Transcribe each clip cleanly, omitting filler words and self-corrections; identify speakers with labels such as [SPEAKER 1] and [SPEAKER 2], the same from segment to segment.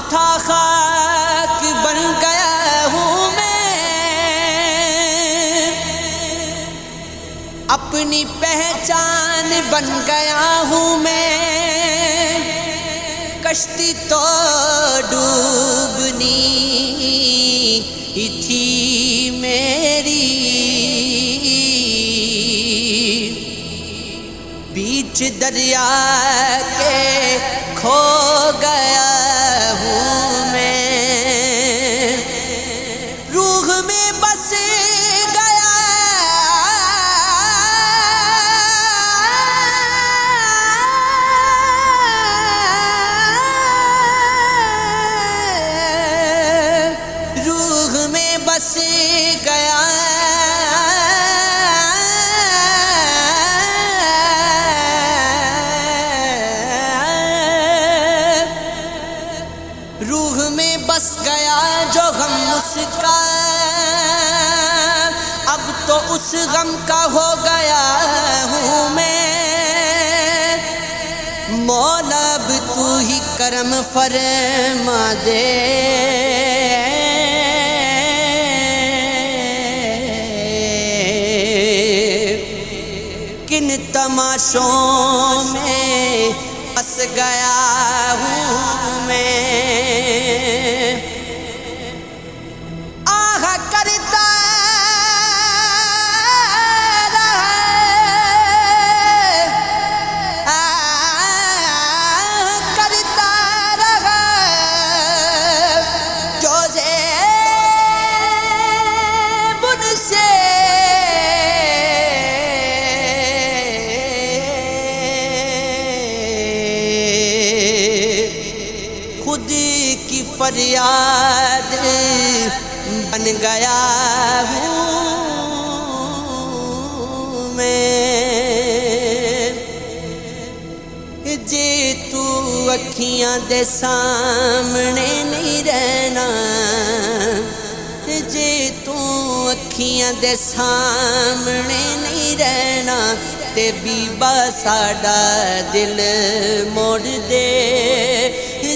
[SPEAKER 1] تھا خاک بن گیا ہوں میں، اپنی پہچان بن گیا ہوں میں، کشتی تو ڈوبنی ہی تھی میری، بیچ دریا کے کھو گیا ہوں میں، روح میں بس گیا روح میں بس گیا روح میں بس گیا جو غم اس کا، اب تو اس غم کا ہو گیا ہوں میں، مولا اب تو ہی کرم فرما دے، کن تماشوں میں پھنس گیا ہوں میں، آہ کرتا رہا جو بن سے خود کی فریاد بن گیا ہوں میں، جے تو اکھیاں دے سامنے نہیں رہنا، جے تو اکھیاں دے سامنے نہیں رہنا، تے بیبا ساڈا دل موڑ دے،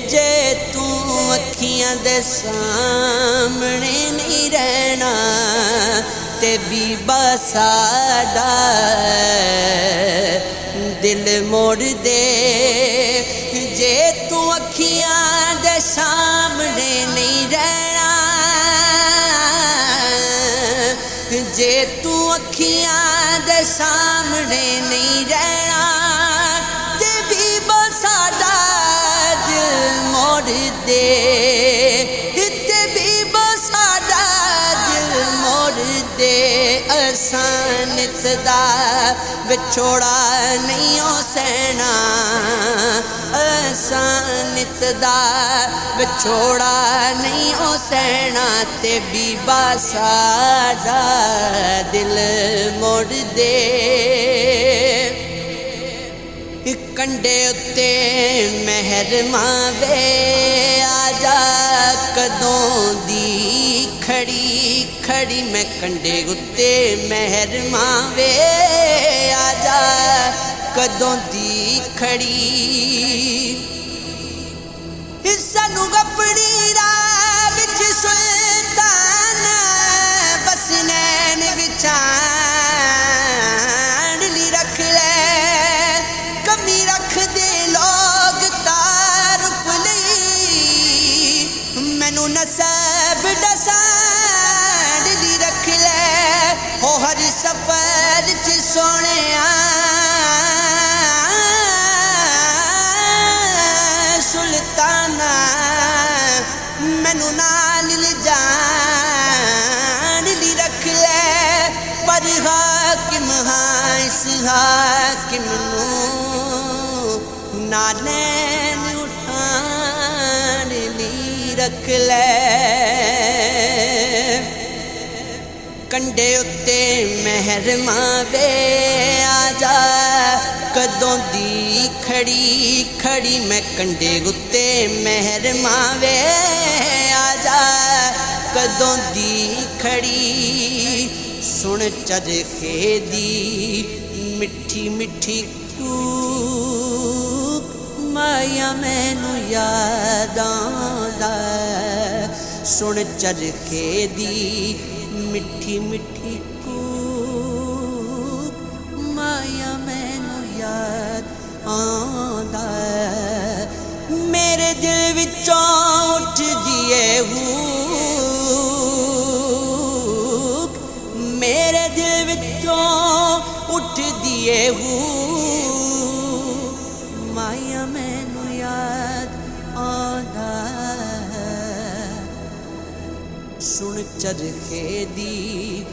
[SPEAKER 1] جے تو اکھیاں دے سامنے نہیں رہنا، تے بیبا ساڈا دل موڑ دے، جے تو اکھیاں دے سامنے نہیں رہنا، جے تو اکھیاں دے سامنے نہیں رہنا، تے بیبا ساڈا دل موڑ دے، تے بیبا ساڈا دل موڑ دے، اساں نت دا وچھوڑا نہیں ہو سہنا، اساں نت دا وچھوڑا نہیں ہو سہنا، تے بیبا ساڈا دل موڑ دے، کنڈے اتے مہر ماوے آجا کدوں دی کھڑی کھڑی، میں کنڈے اتے مہر ماوے آجا کدوں دی کھڑی، سانو اپنی راہ وچ سلطان بس نین وچاں نسب ڈسان دی رکھ لے، ہو ہر سفر چ سونیا سلطانا، مینوں نال لے جان دی رکھ لے، پر حاکم ہاں اس حاکم نوں نالین اٹھان لی رکھ لے، کنڈے اتے مہر ماوے آجا کدوں دی کھڑی کھڑی، میں کنڈے اتے مہر ماوے آجا کدوں دی کھڑی، سن چرخے دی مٹھی مٹھی کوک ਮਾਇਆ ਮੈਨੂੰ ਯਾਦ ਆਉਂਦਾ ਸੁਣ ਚਰਖੇ ਦੀ ਮਿੱਠੀ ਮਿੱਠੀ ਕੂਕ ਮਾਇਆ ਮੈਨੂੰ ਯਾਦ ਆਉਂਦਾ ਮੇਰੇ ਦਿਲ ਵਿੱਚੋਂ ਉੱਠਦੀ ਏ ਹੂਕ ਮੇਰੇ ਦਿਲ ਵਿੱਚੋਂ ਉੱਠਦੀ ਏ ਹੂਕ ਮਾਇਆ ਮੈਨੂੰ ਯਾਦ ਆਉਂਦਾ ਸੁਣ ਚਰਖੇ ਦੀ